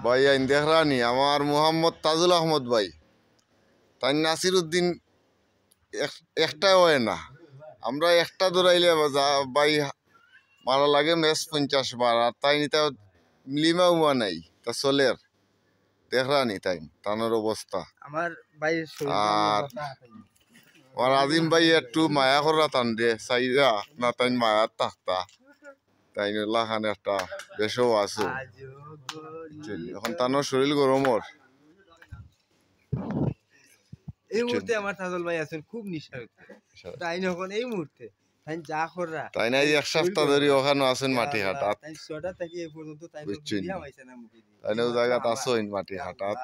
ভাই আইন দেখরানি আমার মোহাম্মদ তাজুল আহমদ ভাই তাই নাসির উদ্দিন একটাই হয় না আমরা একটা দৌড়াইলে ভাই মারা লাগে ম্যাচ 50 বার আর তাই নিতে মিলিমা উমা নাই তা চলের দেখরানি তাই তানোর অবস্থা আমার ভাই আর আর আজিম ভাই একটু মায়া করা টান দে চাইরা না তাই মায়ার থাকতা তাই লাখান একটা বেশও আছো এখন তানোর শরীর গরমর এই মুহূর্তে আমার তাজল ভাই আছেন খুব নিশা তাই যখন এই মুহূর্তে তাই যা করা তাই না এক সপ্তাহ ধরে ওখানে আছেন মাটি হাটাত তাই ছটা থেকে এই পর্যন্ত তাই বুঝছেন দিয়া হইছে না মুখে দিয়ে তাই না জায়গা আসেন মাটি হাটাত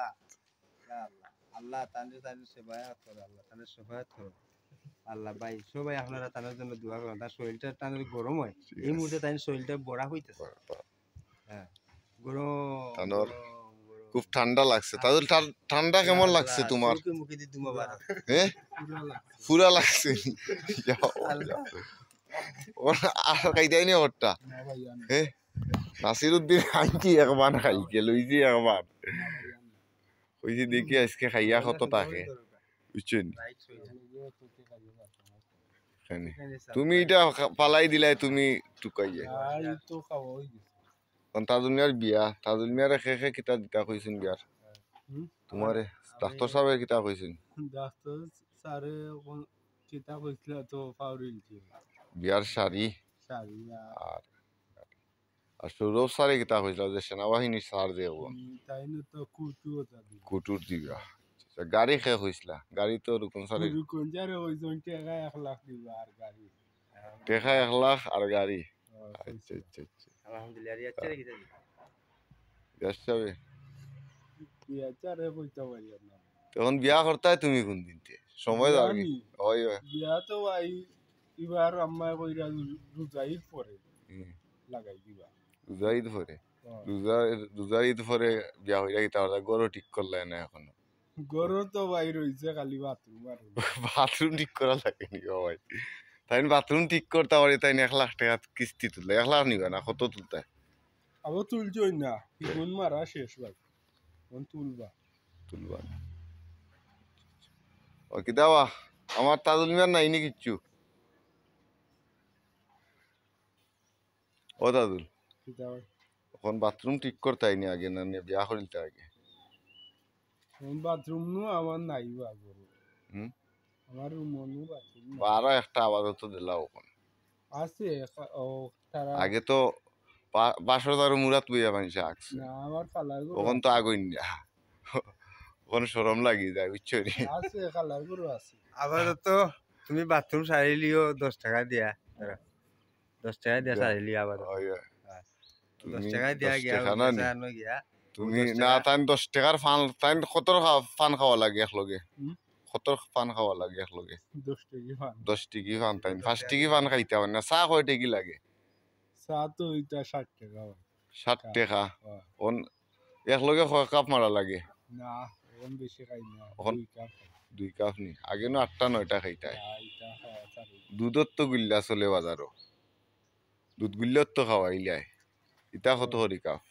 আল্লাহ তাদের সেবায়াত করে আল্লাহ তাদের সেবায়াত করে আল্লাহ ভাই সবাই আপনারা তাদের জন্য দোয়া করেন তার শরীরটা তাদের গরম হয় এই মুহূর্তে তাই শরীরটা বড়া হইতেছে হ্যাঁ গরম তানোর খুব ঠান্ডা লাগছে তাদের ঠান্ডা কেমন লাগছে তোমার মুখে দিয়ে দুমা বার হ্যাঁ পুরা লাগছে আর খাইতাই নি ওরটা হ্যাঁ নাসির উদ্দিন আনছি একবার খাইকে লইছি একবার ওই দেখি আজকে খাইয়া কত তাকে বুঝছেন তুমি এটা পালাই দিলাই তুমি টুকাইয়া তাজুল মিয়ার বিয়া তাজুল মিয়ার শেষে কিতা দিতা কইছেন বিয়ার তোমার ডাক্তার সাহেব কিতা কইছেন ডাক্তার স্যারে কিতা কইছিল তো পাউরিল বিয়ার শাড়ি আর আর সৌরভ স্যারে কিতা কইছিল যে সেনাবাহিনী সার দেব তাই না তো কুটুর দিবা গাড়ি খেয়ে হইছিলা গাড়ি তো রুকন সারে রুকন যারে ওই জন টাকা 1 লাখ দিবা আর গাড়ি টাকা 1 লাখ আর গাড়ি আচ্ছা আচ্ছা আচ্ছা আলহামদুলিল্লাহ রিয়া চারে কি যাবে যাবে বিয়া চারে কইতা পারি না তখন বিয়া করতে তুমি কোন দিনতে সময় যাবে ওই বিয়া তো আই এবার আম্মা কইরা রোজাই পরে লাগাই দিবা রোজাইদ পরে রোজাইদ পরে বিয়া হইরা কি তাহলে গরো ঠিক করলে না এখনো গরো তো বাইর হইছে খালি বাথরুম ঠিক করা লাগে নি ভাই তাই বাথরুম ঠিক করতে পারি তাই 1 লাখ টাকা কিস্তি তুললে 1 লাখ নিবা না কত তুলতে আবো তুলছই না কোন মারা শেষ ভাই কোন তুলবা ও কি দাওয়া আমার তাজুল মিয়ার নাই নি কিচ্ছু ও তাজুল এখন বাথরুম ঠিক করতে আইনি আগে না বিয়া করিলতে আগে বাথরুম নু আমার নাই বা গরু আমার রুম নু বাথরুম আরো একটা আপাতত দিলাও ওখান আছে ও তারা আগে তো 5,000 মুরাত বইয়া মানুষ আঁকছে না আমার কালার গরু ওখান তো আগুন না ওখানে শরম লাগি যায় বুঝছো নি আছে কালার গরু আছে আপাতত তুমি বাথরুম সারিলিও 10 টাকা দিয়া 10 টাকা দিয়া সারিলি আপাতত 10 টাকা দিয়া গিয়া তুমি না তাই 10 টাকার ফান তাই কত ফান খাওয়া লাগে একলগে কত ফান খাওয়া লাগে একলগে 10 টিকি ফান তাই 5 টিকি ফান খাইতে হয় না চা কয় টিকি লাগে চা তো এটা 60 টাকা 60 টাকা কোন একলগে কয় কাপ মারা লাগে না ওন বেশি খাই না 2 কাপ নি আগে না 8টা 9টা খাইতাই দুধত তো গুল্লা চলে বাজারও দুধ গুল্লত তো খাওয়াইলাই ইটা কত হরি কাপ